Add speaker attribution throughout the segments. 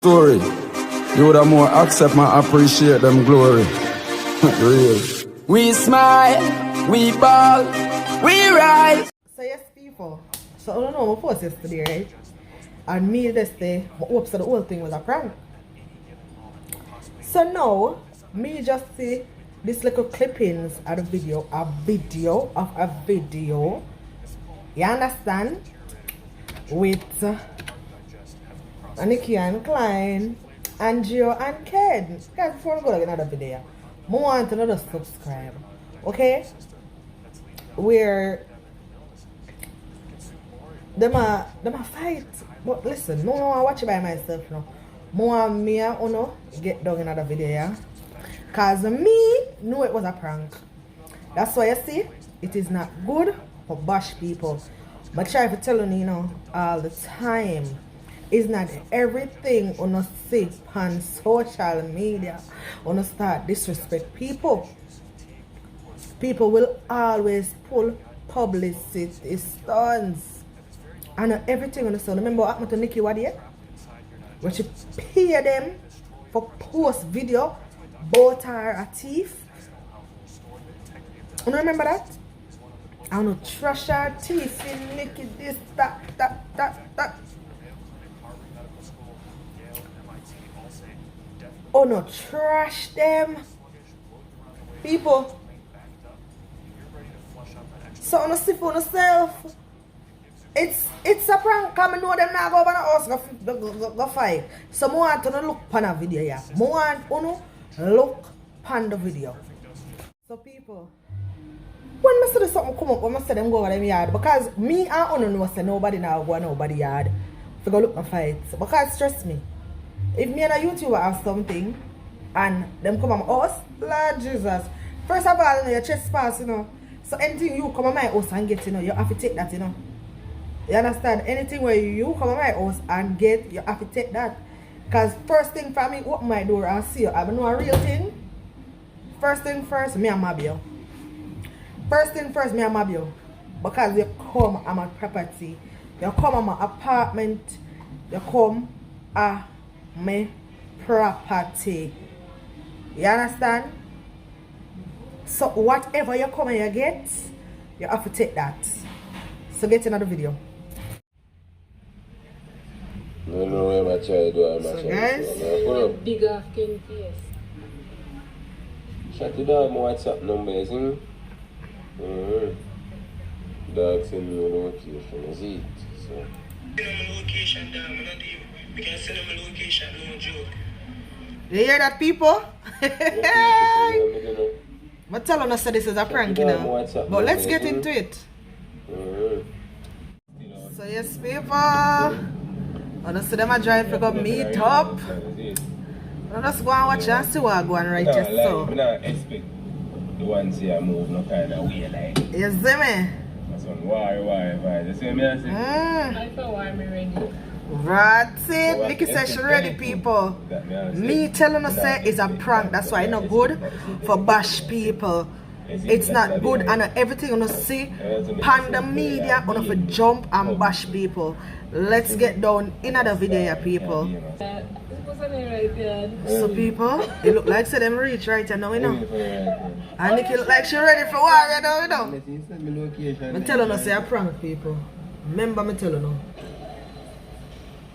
Speaker 1: story. You would have more accept and appreciate them glory. Real. We smile, we ball, we rise.
Speaker 2: So yes, people. So I don't know my post yesterday, right? And me yesterday, my hopes that the whole thing was a prank. So now, me just see this little clippings of the video, a video. You understand? With Nickii and Klyne and Gio and Ken. Guys, before we go to another video, I want to know subscribe. Okay? Where them a fight. But listen, no I watch it by myself now. More me and Uno get down in another video, yeah? Cause me knew it was a prank. That's why you see it is not good for bash people. But try to tell you know all the time. It's not everything Uno see on social media. Uno start disrespect people. People will always pull publicity stunts. And everything on the sound. Remember what happened to Nickii what yet? When she pay them for post video, both her a thief. You remember that? I don't know, trash her thief in Nickii this, that. Oh no, trash them. People. So on a see for yourself. It's a prank. Come and know them now go over the house go fight. So I want to look pan a video, yeah. I want to look pan the video. So people, when I see something come up, when I see them go over them yard, because me and Uno know say nobody now go nobody yard to go look my fights. Because trust me, if me and a YouTuber have something and them come on my house, Lord Jesus. First of all, you know, your trespass, you know. So anything you come on my house and get, you know, you have to take that, you know. You understand? Anything where you come to my house and get, you have to take that. Because first thing for me, open my door and see you. I know a real thing. First thing first, me and mob you. First thing first, me and mob you. Because you come on my property. You come on my apartment. You come on my property. You understand? So whatever you come and you get, you have to take that. So get another video.
Speaker 3: No, I'm not trying to do it.
Speaker 2: So guys,
Speaker 4: big off Ken face.
Speaker 3: Shut it down, my WhatsApp number, you see me? Dog send me a location, you see it? So.
Speaker 5: Send them a location, dog. We can send them a location, no joke.
Speaker 2: You hear that, people? I'm telling us that this is a prank, you know. But let's get into it. So yes, people. And see them a drive to go meet up. And just go and watch and see what going right just so.
Speaker 3: I don't expect the ones here move no kind of way like.
Speaker 2: You see me?
Speaker 3: That's one why. You see me I say?
Speaker 4: I thought why me ready.
Speaker 2: That's it. Nickii says she ready, people. Me telling us say it's a prank. That's why it's not good for bash people. It's not good and everything you see panda media on to jump and bash people. Let's get down in another video here, people. So people, it look like say them reach right now, you know. And Nickii look like she ready for war, you know. I'm telling us say a prank, people. Remember me telling you.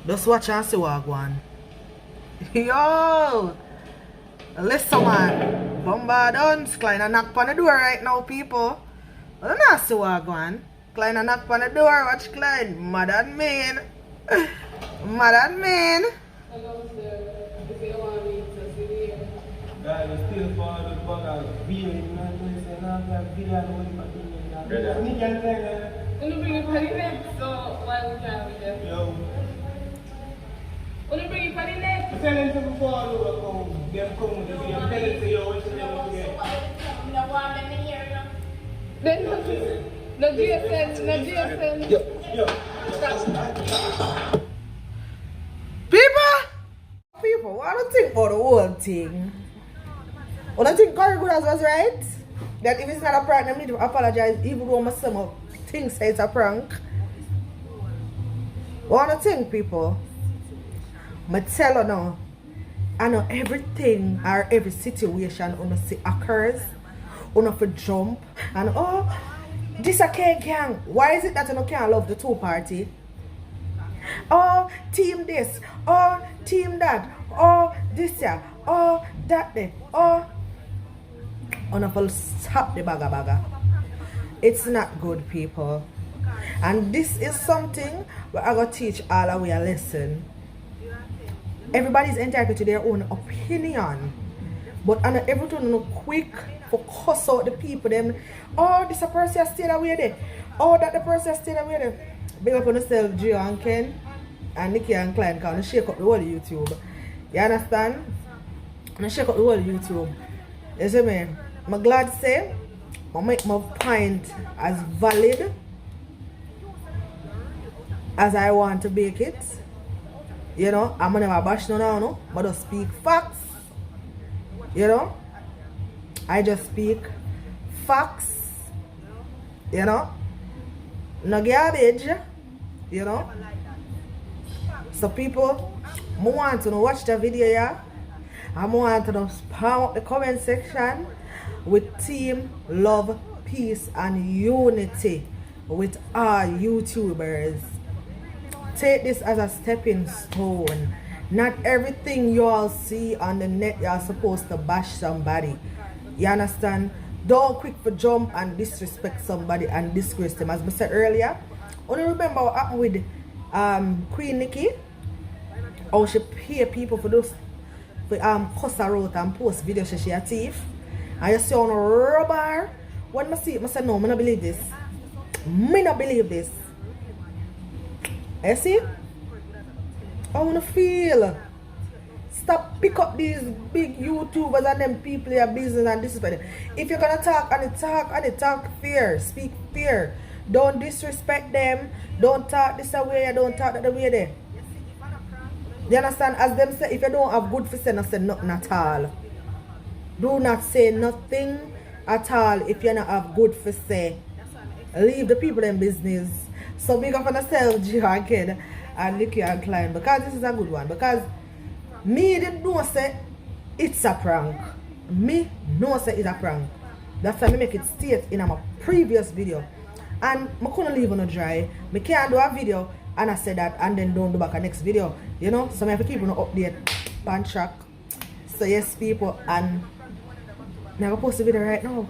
Speaker 2: Just watch and see what go on. Yo! Listen, man. Bombardons. Klyne a knock on the door right now, people. I don't know see what go on. Klyne a knock on the door. Watch Klyne. Mad and mean. Mad and mean.
Speaker 3: Hello, sir. If you want me to see you. Guys, we still for the bug of video. You know what I'm saying? Now that video, I don't want to do it. Nickii and Klyne.
Speaker 4: You bring it for the next, so why we can't with them?
Speaker 3: Yo.
Speaker 4: You bring it for the next.
Speaker 3: Tell them to before I come. Them come with the video. Tell them to you what you want to get.
Speaker 4: Then no GSN.
Speaker 3: Yo.
Speaker 2: People, what do you think about the whole thing? What do you think Corey Good was right? That if it's not a prank, I need to apologize even though my son thinks it's a prank. What do you think, people? I tell you now, I know everything or every situation on see occurs, on for jump, and oh, this a K gang. Why is it that you can't love the two party? Oh, team this, oh, team that, oh, this yeah, oh, that there, oh, on for stop the baga. It's not good, people. And this is something where I gotta teach all of you a lesson. Everybody's entitled to their own opinion, but I know everything no quick for cuss out the people. Them, oh, this a person still away there. Oh, that the person still away there. Big up on yourself, Gio and Ken, and Nickii and Klyne, can shake up the whole YouTube. You understand? And shake up the whole YouTube. You see me? I'm glad to say I make my point as valid as I want to make it. You know, I'm gonna never bash no, but I speak facts. You know, I just speak facts. You know, no garbage. You know, so people, I want to watch the video, yeah. I want to spam up the comment section with team love, peace, and unity with our YouTubers. Take this as a stepping stone. Not everything you all see on the net you are supposed to bash somebody. You understand? Don't quick for jump and disrespect somebody and disgrace them. As I said earlier, only remember what happened with Queen Nickii. How she pay people for those for cuss her out and post videos she a thief. And you see on a rubber. When I see it, I say no, I don't believe this. I don't believe this. You see? I want to feel. Stop pick up these big YouTubers and them people your business and disrespect them. If you're gonna talk fair, speak fair. Don't disrespect them. Don't talk this way, don't talk that way there. You understand? As them say, if you don't have good for say, not say nothing at all. Do not say nothing at all if you don't have good for say. Leave the people in business. So big up on yourself, Gio and Ken and Nickii and Klyne, because this is a good one. Because me didn't know say it's a prank. Me know say it's a prank. That's why I make it state in my previous video. And I couldn't leave on a dry. I can't do a video and I said that and then don't do back a next video. You know? So I have to keep on update pan track. So yes people, and I'm gonna post the video right now.